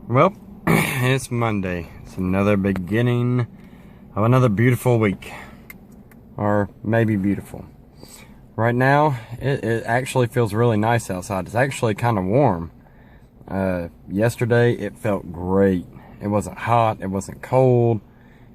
Well, it's Monday. It's another beginning of another beautiful week. Or maybe beautiful. Right now, it actually feels really nice outside. It's actually kind of warm. Yesterday, it felt great. It wasn't hot. It wasn't cold.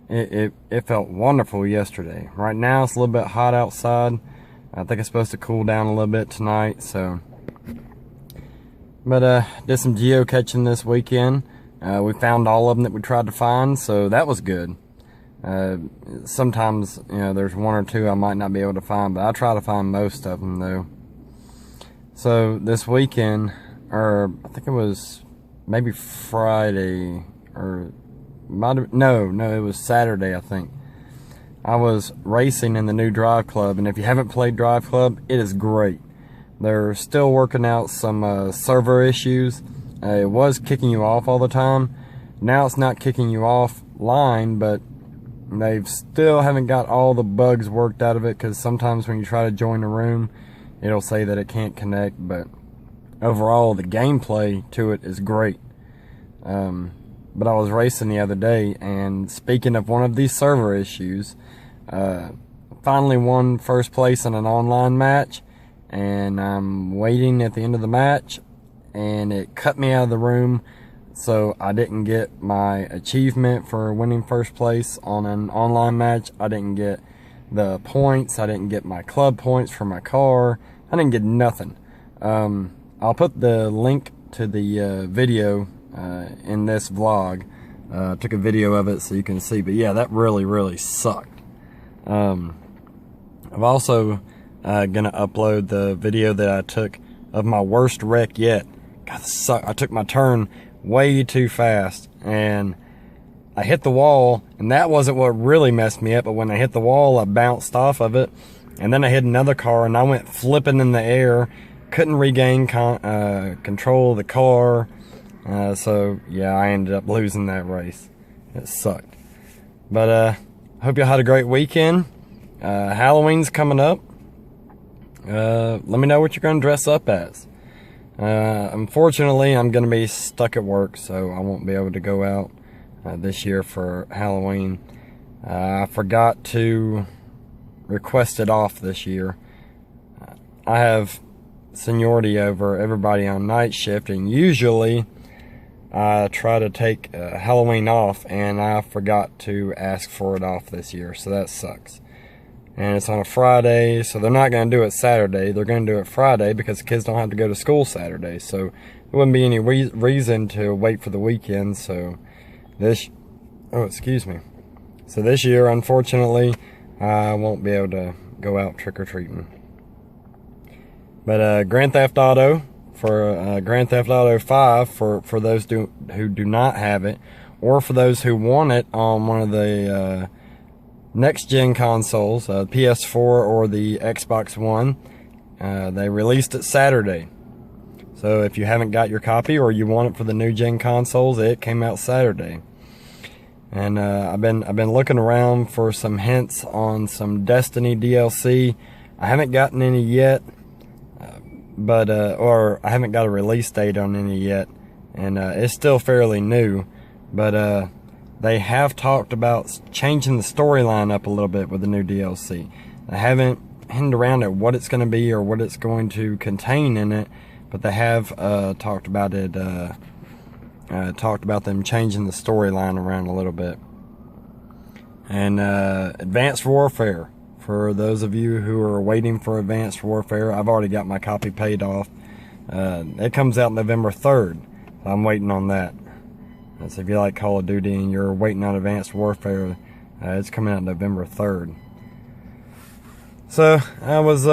It felt wonderful yesterday. Right now, it's a little bit hot outside. I think it's supposed to cool down a little bit tonight, so... But, did some geocaching this weekend. We found all of them that we tried to find, so that was good. Sometimes, there's one or two I might not be able to find, but I try to find most of them, though. So, this weekend, or I think it was maybe Friday, or no, it was Saturday, I think. I was racing in the new Drive Club, and if you haven't played Drive Club, it is great. They're still working out some server issues. It was kicking you off all the time. Now it's not kicking you offline, but they still haven't got all the bugs worked out of it, because sometimes when you try to join a room, it'll say that it can't connect, but overall the gameplay to it is great. But I was racing the other day, and speaking of one of these server issues, finally won first place in an online match, and I'm waiting at the end of the match, and it cut me out of the room, so I didn't get my achievement for winning first place on an online match. I didn't get the points. I didn't get my club points for my car. I didn't get nothing. I'll put the link to the video in this vlog. Took a video of it so you can see, but yeah, that really sucked. I've also gonna upload the video that I took of my worst wreck yet. God, this sucked. I took my turn way too fast, and I hit the wall, and that wasn't what really messed me up, but when I hit the wall, I bounced off of it, and then I hit another car, and I went flipping in the air, couldn't regain control of the car, so yeah, I ended up losing that race. It sucked. But hope y'all had a great weekend. Halloween's coming up. Let me know what you're going to dress up as. Unfortunately, I'm going to be stuck at work, so I won't be able to go out this year for Halloween. I forgot to request it off this year. I have seniority over everybody on night shift, and usually I try to take Halloween off, and I forgot to ask for it off this year, so that sucks. And it's on a Friday, so they're not going to do it Saturday. They're going to do it Friday because kids don't have to go to school Saturday. So there wouldn't be any reason to wait for the weekend. So this year, unfortunately, I won't be able to go out trick-or-treating. But Grand Theft Auto, for Grand Theft Auto 5, for those who do not have it, or for those who want it on one of the next-gen consoles, PS4 or the Xbox One, they released it Saturday. So if you haven't got your copy or you want it for the new-gen consoles, it came out Saturday. And I've been looking around for some hints on some Destiny DLC. I haven't gotten any yet, or I haven't got a release date on any yet, and it's still fairly new, but they have talked about changing the storyline up a little bit with the new DLC. They haven't hinted around at what it's going to be or what it's going to contain in it, but they have talked about it. Talked about them changing the storyline around a little bit. And Advanced Warfare. For those of you who are waiting for Advanced Warfare, I've already got my copy paid off. It comes out November 3rd. So I'm waiting on that. So if you like Call of Duty and you're waiting on Advanced Warfare, it's coming out November 3rd. So I was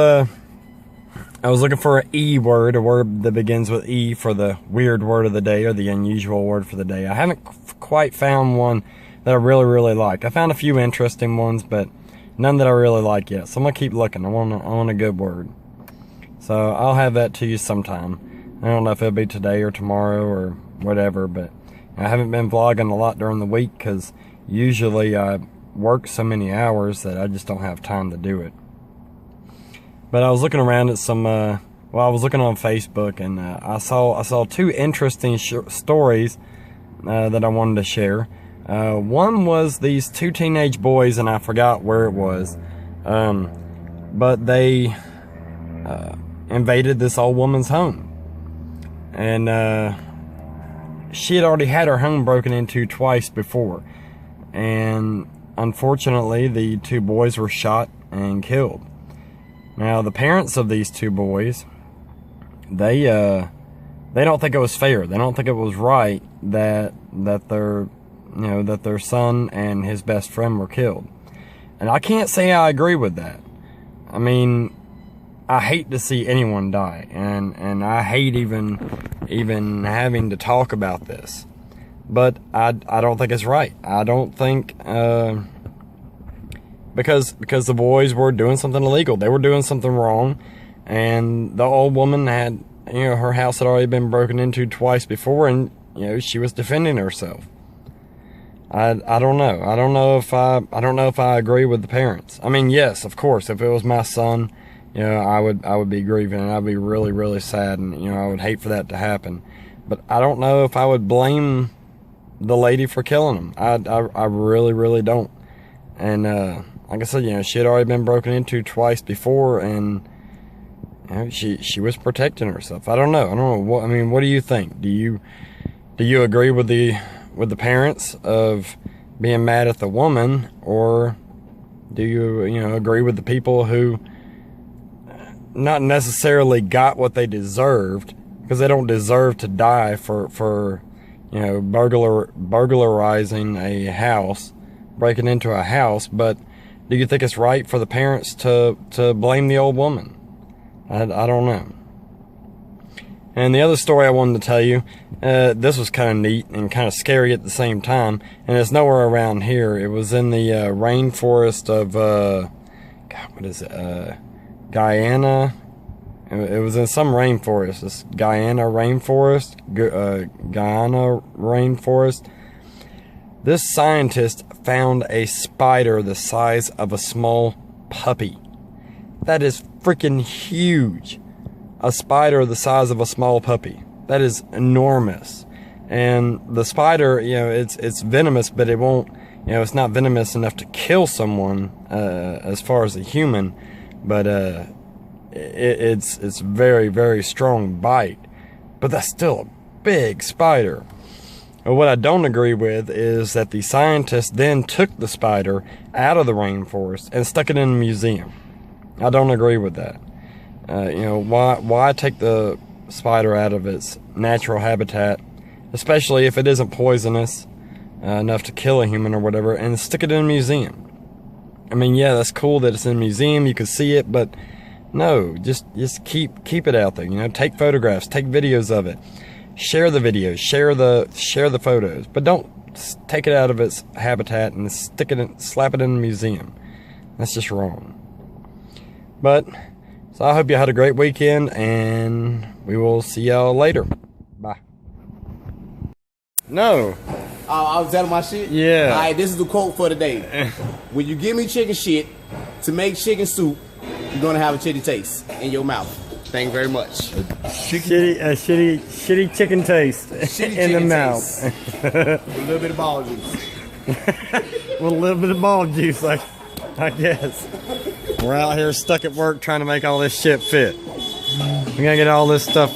looking for an E word, a word that begins with E, for the weird word of the day or the unusual word for the day. I haven't quite found one that I really liked. I found a few interesting ones, but none that I really like yet. So I'm gonna keep looking. I want a good word. So I'll have that to you sometime. I don't know if it'll be today or tomorrow or whatever, but I haven't been vlogging a lot during the week because usually I work so many hours that I just don't have time to do it. But I was looking around at some, I was looking on Facebook, and I saw two interesting stories that I wanted to share. One was these two teenage boys, and I forgot where it was, but they invaded this old woman's home. And she had already had her home broken into twice before. And unfortunately, the two boys were shot and killed. Now, the parents of these two boys, they don't think it was fair. They don't think it was right that their son and his best friend were killed. And I can't say I agree with that. I mean, I hate to see anyone die, and I hate even having to talk about this. But I don't think it's right. I don't think because the boys were doing something illegal. They were doing something wrong, and the old woman had, her house had already been broken into twice before, and she was defending herself. I don't know. I don't know if I agree with the parents. I mean, yes, of course, if it was my son, I would be grieving, and I'd be really, really sad, and I would hate for that to happen. But I don't know if I would blame the lady for killing him. I really, really don't. And like I said, she had already been broken into twice before, and she was protecting herself. I don't know. What do you think? Do you agree with the parents of being mad at the woman, or do you agree with the people who not necessarily got what they deserved, because they don't deserve to die for burglarizing a house, breaking into a house? But do you think it's right for the parents to blame the old woman? I don't know. And the other story I wanted to tell you, this was kind of neat and kind of scary at the same time, and it's nowhere around here. It was in the rainforest of, Guyana. It was in some rainforest. This Guyana rainforest. This scientist found a spider the size of a small puppy. That is freaking huge. A spider the size of a small puppy. That is enormous. And the spider, it's venomous, but it won't, it's not venomous enough to kill someone as far as a human. But it's very, very strong bite. But that's still a big spider. But what I don't agree with is that the scientist then took the spider out of the rainforest and stuck it in a museum. I don't agree with that. Why take the spider out of its natural habitat, especially if it isn't poisonous enough to kill a human or whatever, and stick it in a museum? I mean, yeah, that's cool that it's in a museum, you can see it, but no, just keep it out there. Take photographs, take videos of it, share the videos, share the photos, but don't take it out of its habitat and slap it in a museum. That's just wrong. But so I hope you had a great weekend, and we will see y'all later. Bye. No. I was telling my shit? Yeah. All right, this is the quote for today. When you give me chicken shit to make chicken soup, you're going to have a shitty taste in your mouth. Thank you very much. Shitty chicken taste Shitty in the chicken mouth. With a little bit of ball juice. With a little bit of ball juice, I guess. We're out here stuck at work trying to make all this shit fit. We gotta get all this stuff.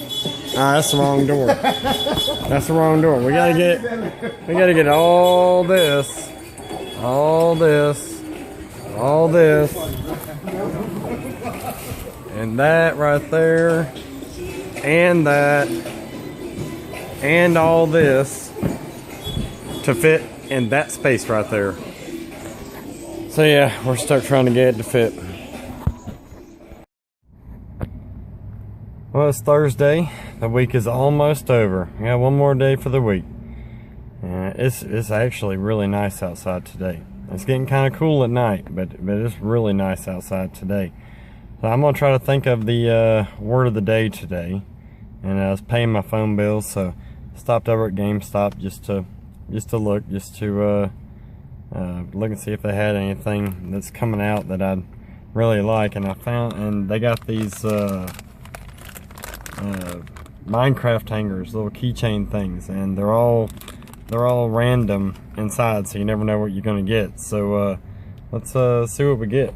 That's the wrong door. That's the wrong door. We gotta get all this, and that right there, and that, and all this to fit in that space right there. So yeah, we're stuck trying to get it to fit. Well, it's Thursday. The week is almost over. We got one more day for the week. It's actually really nice outside today. It's getting kind of cool at night, but it's really nice outside today. So I'm gonna try to think of the word of the day today. And I was paying my phone bills, so I stopped over at GameStop just to look and see if they had anything that's coming out that I'd really like. And I found, and they got these Minecraft hangers, little keychain things, and they're all they're all random inside, so you never know what you're gonna get. So let's see what we get.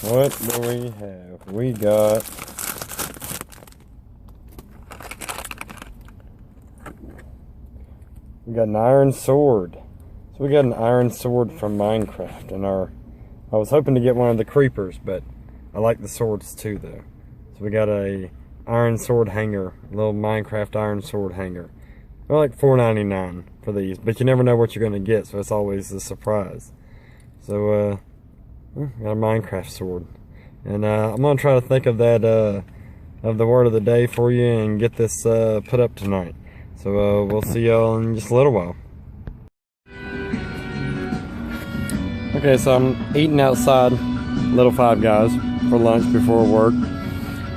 What do we have? We got an iron sword. So we got an iron sword from Minecraft, and I was hoping to get one of the creepers, but I like the swords too though. So we got a iron sword hanger, a little Minecraft iron sword hanger. They're like $4.99 for these, but you never know what you're gonna get, so it's always a surprise. So got a Minecraft sword, and I'm gonna try to think of that of the word of the day for you and get this put up tonight. So we'll see y'all in just a little while. Okay, so I'm eating outside Little Five Guys for lunch before work.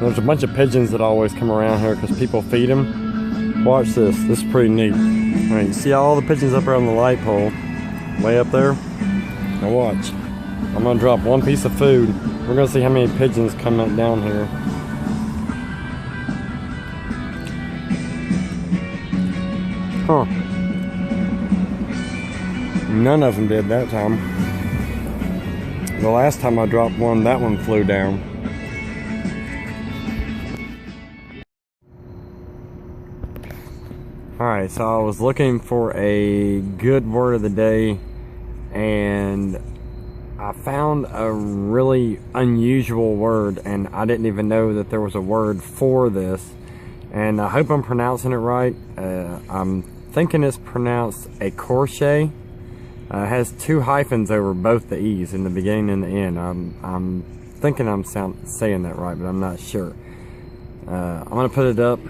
There's a bunch of pigeons that always come around here because people feed them. Watch this. This is pretty neat. All right, you see all the pigeons up there on the light pole, way up there? Now watch. I'm gonna drop one piece of food. We're gonna see how many pigeons come down here. Huh. None of them did that time. The last time I dropped one, that one flew down. Alright, so I was looking for a good word of the day, and I found a really unusual word, and I didn't even know that there was a word for this. And I hope I'm pronouncing it right. I'm thinking it's pronounced a crochet. It has two hyphens over both the E's in the beginning and the end. I'm thinking I'm saying that right, but I'm not sure. I'm gonna put it up,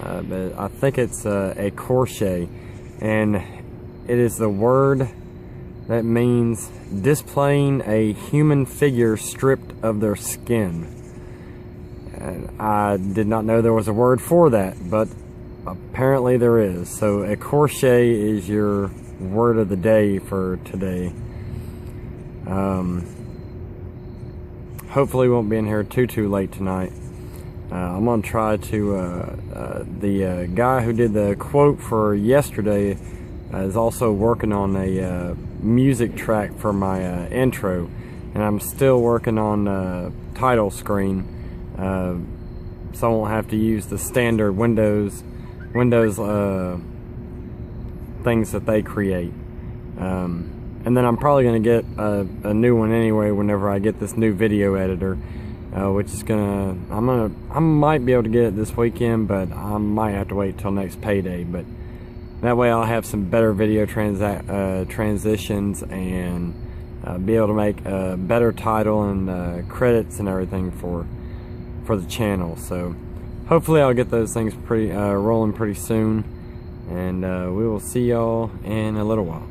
but I think it's a crochet, and it is the word that means displaying a human figure stripped of their skin. And I did not know there was a word for that, but apparently there is. So a crochet is your word of the day for today. Hopefully won't be in here too late tonight. I'm gonna try to the guy who did the quote for yesterday is also working on a music track for my intro, and I'm still working on title screen, so I won't have to use the standard Windows things that they create. And then I'm probably gonna get a new one anyway whenever I get this new video editor, which is I might be able to get it this weekend, but I might have to wait till next payday. But that way I'll have some better video transitions and be able to make a better title and credits and everything for the channel. So hopefully I'll get those things rolling pretty soon, and we will see y'all in a little while.